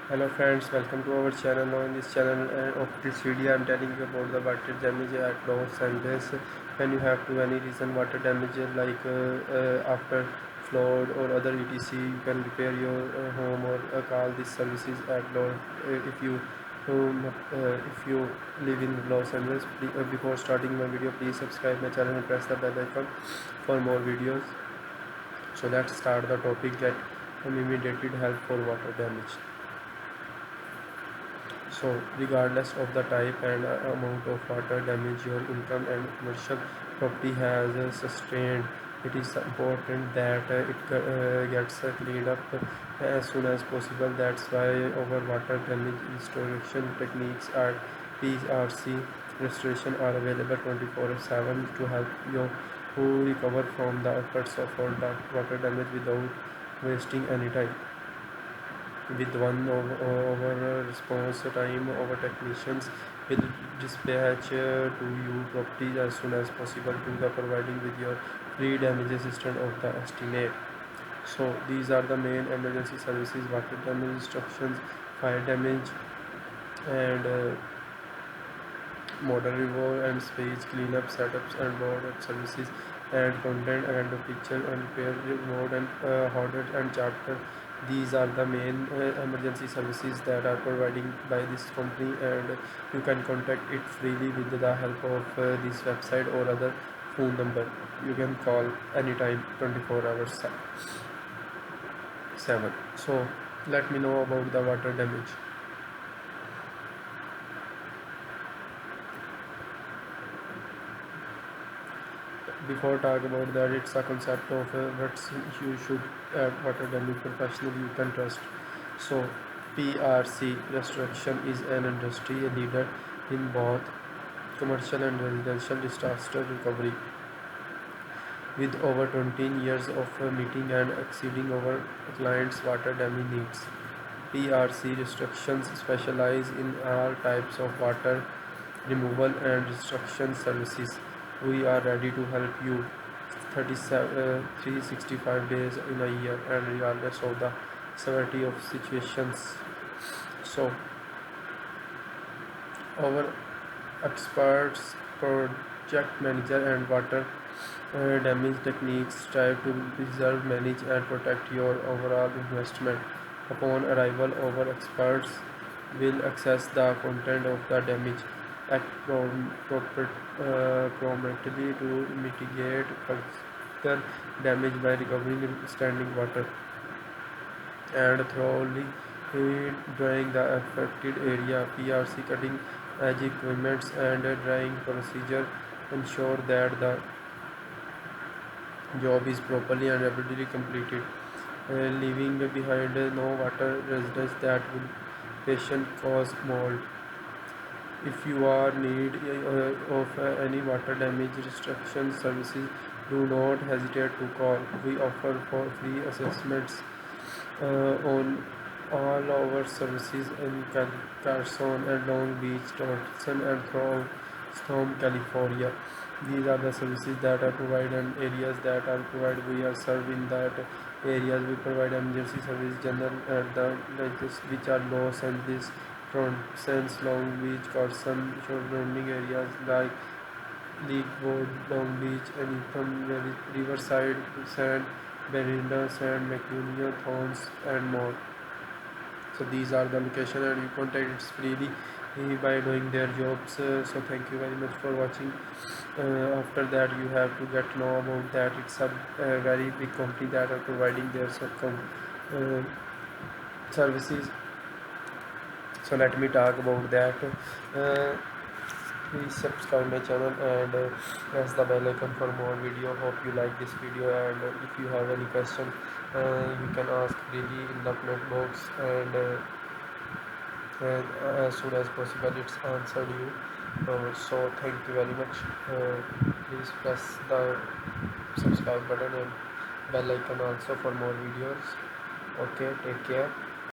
Hello friends, welcome to our channel. Now in this channel of this video, I am telling you about the water damage at Los Angeles. When you have to any reason water damage like after flood or other etc, you can repair your home or call these services at Los. If you live in Los Angeles, before starting my video, please subscribe my channel and press the bell icon for more videos. So let's start the topic that immediate help for water damage. So, regardless of the type and amount of water damage your income and commercial property has sustained, it is important that it gets cleaned up as soon as possible. That's why our water damage restoration techniques at PRC restoration are available 24/7 to help you recover from the effects of all the water damage without wasting any time. With one over response time, our technicians will dispatch to you properties as soon as possible to the providing with your free damage assistance of the estimate. So these are the main emergency services: water damage instructions, fire damage, and model review and space cleanup setups and board services and content and picture and repair mode and order and charter. These are the main emergency services that are providing by this company, and you can contact it freely with the help of this website or other phone number. You can call anytime 24 hours 7. So let me know about the water damage. Before talk about that, it's a concept of what you should water damage professional you can trust. So PRC restoration is an industry leader in both commercial and residential disaster recovery, with over 20 years of meeting and exceeding our clients' water damage needs. PRC restrictions specialize in all types of water removal and destruction services. We are ready to help you 365 days in a year and regardless of the severity of situations. So our experts, project manager and water damage techniques strive to preserve, manage and protect your overall investment. Upon arrival, our experts will assess the content of the damage, act promptly to mitigate further damage by recovering standing water and thoroughly drying the affected area. PRC cutting edge equipments and drying procedure ensure that the job is properly and rapidly completed, leaving behind no water residence that would patient cause mold. If you are in need of any water damage restoration services, do not hesitate to call. We offer for free assessments on all our services in Carson and Long Beach, Torreson and throughout Storm, California. These are the services that are provided and areas that are provided. We are serving that areas. We provide emergency service general at the latest, which are Los Angeles, Torrance, Long Beach, Carson, surrounding areas like Lakewood, Long Beach, Anthem, Riverside, San Bernardino, San McCunia, Thorns, and more. So these are the location, and you contact it freely by doing their jobs. So thank you very much for watching. After that, you have to get to know about that. It's a very big company that are providing their uh, services. So let me talk about that. Uh, Please subscribe my channel and press the bell icon for more video. Hope you like this video, and if you have any question, you can ask freely in the comment box, and as soon as possible it's answered you. So thank you very much. Please press the subscribe button and bell icon also for more videos. Okay, take care.